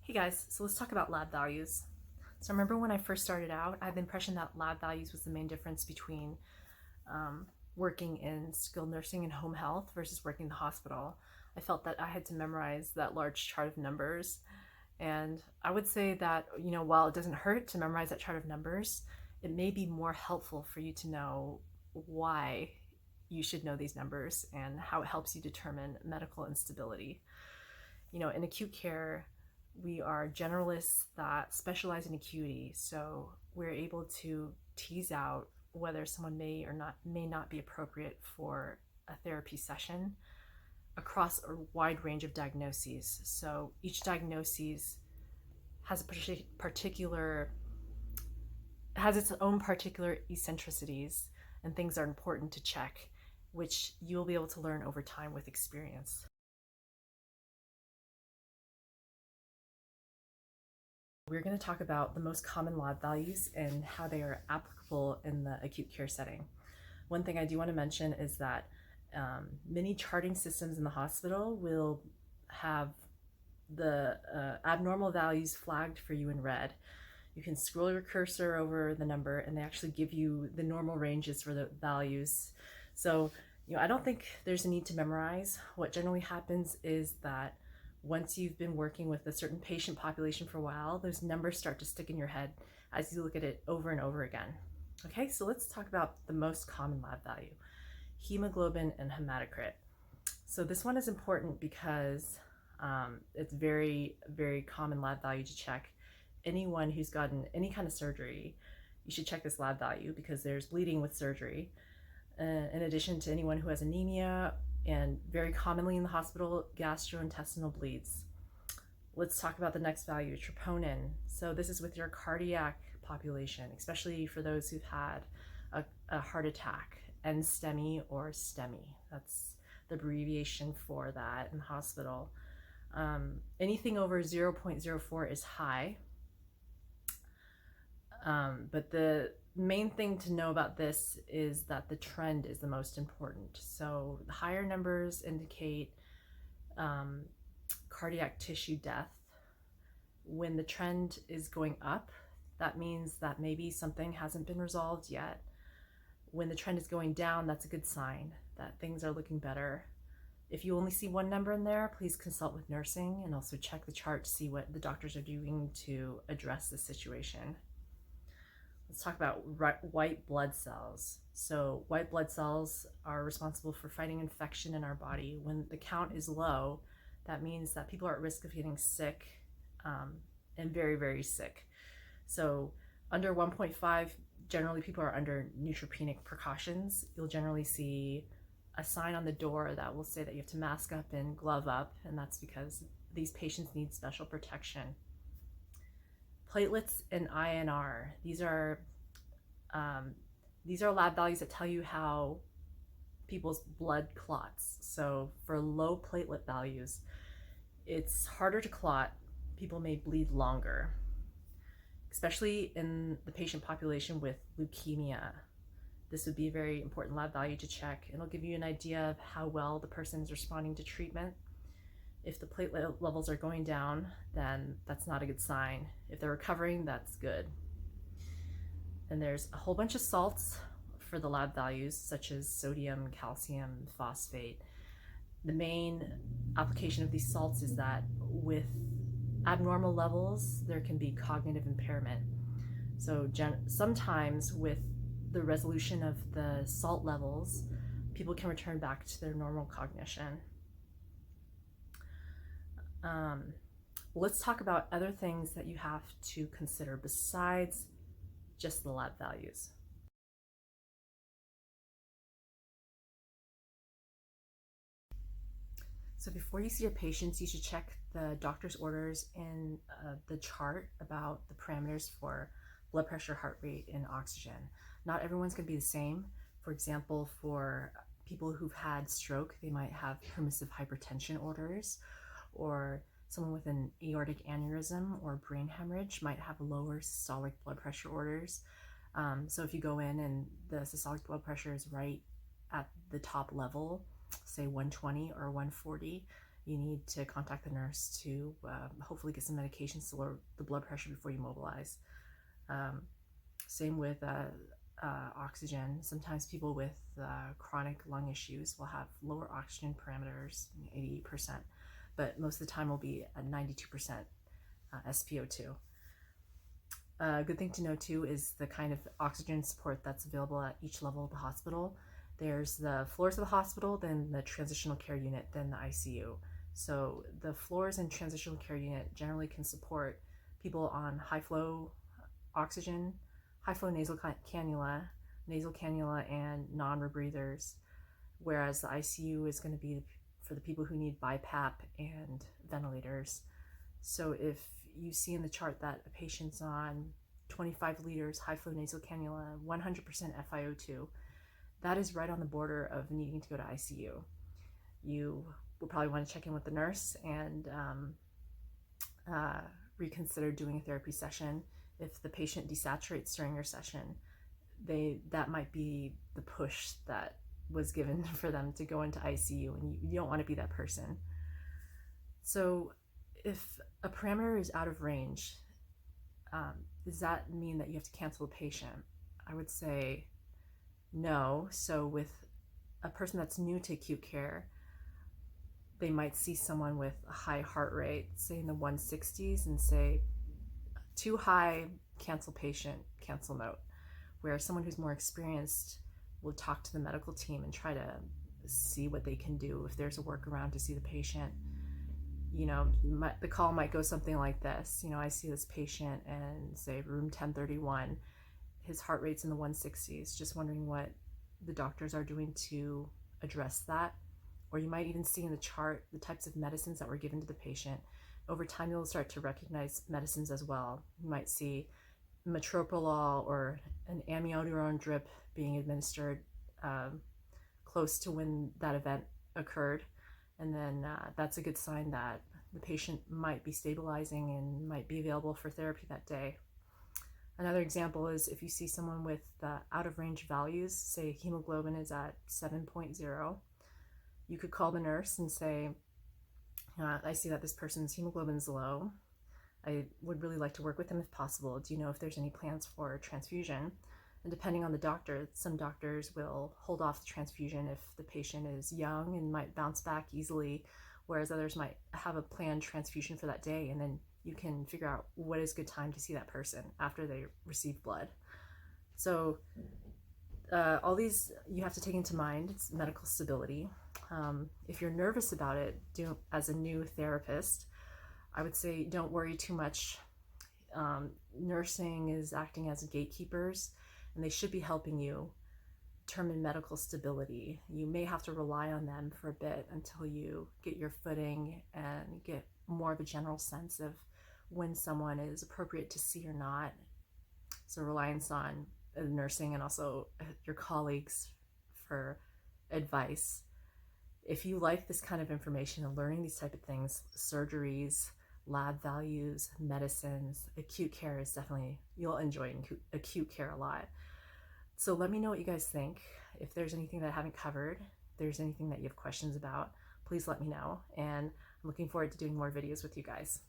Hey guys, so let's talk about lab values. So remember when I first started out, I had the impression that lab values was the main difference between working in skilled nursing and home health versus working in the hospital. I felt that I had to memorize that large chart of numbers. And I would say that, while it doesn't hurt to memorize that chart of numbers, it may be more helpful for you to know why you should know these numbers and how it helps you determine medical instability. In acute care, we are generalists that specialize in acuity, so we're able to tease out whether someone may not be appropriate for a therapy session across a wide range of diagnoses. So each diagnosis has a particular has its own particular eccentricities, and things are important to check, which you'll be able to learn over time with experience. We're going to talk about the most common lab values and how they are applicable in the acute care setting. One thing I do want to mention is that many charting systems in the hospital will have the abnormal values flagged for you in red. You can scroll your cursor over the number and they actually give you the normal ranges for the values. So, I don't think there's a need to memorize. What generally happens is that once you've been working with a certain patient population for a while, those numbers start to stick in your head as you look at it over and over again. Okay, so let's talk about the most common lab value, hemoglobin and hematocrit. So this one is important because it's very, very common lab value to check. Anyone who's gotten any kind of surgery, you should check this lab value because there's bleeding with surgery. In addition to anyone who has anemia, and very commonly in the hospital, gastrointestinal bleeds. Let's talk about the next value, troponin. So this is with your cardiac population, especially for those who've had a heart attack, and STEMI or STEMI. That's the abbreviation for that in the hospital. Anything over 0.04 is high. But the main thing to know about this is that the trend is the most important. So the higher numbers indicate cardiac tissue death. When the trend is going up, that means that maybe something hasn't been resolved yet. When the trend is going down, that's a good sign that things are looking better. If you only see one number in there, please consult with nursing and also check the chart to see what the doctors are doing to address the situation. Let's talk about white blood cells. So white blood cells are responsible for fighting infection in our body. When the count is low, that means that people are at risk of getting sick, and very, very sick. So under 1.5, generally people are under neutropenic precautions. You'll generally see a sign on the door that will say that you have to mask up and glove up, and that's because these patients need special protection. Platelets and INR. These are lab values that tell you how people's blood clots. So for low platelet values, it's harder to clot. People may bleed longer, especially in the patient population with leukemia. This would be a very important lab value to check. It'll give you an idea of how well the person is responding to treatment. If the platelet levels are going down, then that's not a good sign. If they're recovering, that's good. And there's a whole bunch of salts for the lab values, such as sodium, calcium, phosphate. The main application of these salts is that with abnormal levels, there can be cognitive impairment. So sometimes with the resolution of the salt levels, people can return back to their normal cognition. Let's talk about other things that you have to consider besides just the lab values. So before you see your patients, you should check the doctor's orders in the chart about the parameters for blood pressure, heart rate, and oxygen. Not everyone's going to be the same. For example, for people who've had stroke, they might have permissive hypertension orders, or someone with an aortic aneurysm or brain hemorrhage might have lower systolic blood pressure orders. So if you go in and the systolic blood pressure is right at the top level, say 120 or 140, you need to contact the nurse to hopefully get some medications to lower the blood pressure before you mobilize. Same with oxygen. Sometimes people with chronic lung issues will have lower oxygen parameters, 88%, but most of the time will be at 92% SpO2. A good thing to know too is the kind of oxygen support that's available at each level of the hospital. There's the floors of the hospital, then the transitional care unit, then the ICU. So the floors and transitional care unit generally can support people on high flow oxygen, high flow nasal cannula, and non-rebreathers, whereas the ICU is going to be for the people who need BiPAP and ventilators. So if you see in the chart that a patient's on 25 liters high flow nasal cannula, 100% FiO2, that is right on the border of needing to go to ICU. You will probably want to check in with the nurse and reconsider doing a therapy session. If the patient desaturates during your session, that might be the push that was given for them to go into ICU, and you don't want to be that person. So if a parameter is out of range, does that mean that you have to cancel the patient? I would say no. So with a person that's new to acute care, they might see someone with a high heart rate, say in the 160s, and say, too high, cancel patient, cancel note. Where someone who's more experienced will talk to the medical team and try to see what they can do. If there's a workaround to see the patient, the call might go something like this. I see this patient and say room 1031, his heart rate's in the 160s, just wondering what the doctors are doing to address that. Or you might even see in the chart the types of medicines that were given to the patient. Over time, you'll start to recognize medicines as well. You might see metoprolol or an amiodarone drip being administered close to when that event occurred. And then that's a good sign that the patient might be stabilizing and might be available for therapy that day. Another example is if you see someone with out of range values, say hemoglobin is at 7.0, you could call the nurse and say, I see that this person's hemoglobin is low. I would really like to work with them if possible. Do you know if there's any plans for a transfusion? And depending on the doctor, some doctors will hold off the transfusion if the patient is young and might bounce back easily, whereas others might have a planned transfusion for that day, and then you can figure out what is good time to see that person after they receive blood. So all these you have to take into mind. It's medical stability. If you're nervous about it, as a new therapist, I would say don't worry too much. Nursing is acting as gatekeepers, and they should be helping you determine medical stability. You may have to rely on them for a bit until you get your footing and get more of a general sense of when someone is appropriate to see or not. So reliance on nursing and also your colleagues for advice. If you like this kind of information and learning these type of things, surgeries, lab values, medicines, acute care is definitely, you'll enjoy acute care a lot. So let me know what you guys think. If there's anything that I haven't covered, if there's anything that you have questions about, please let me know. And I'm looking forward to doing more videos with you guys.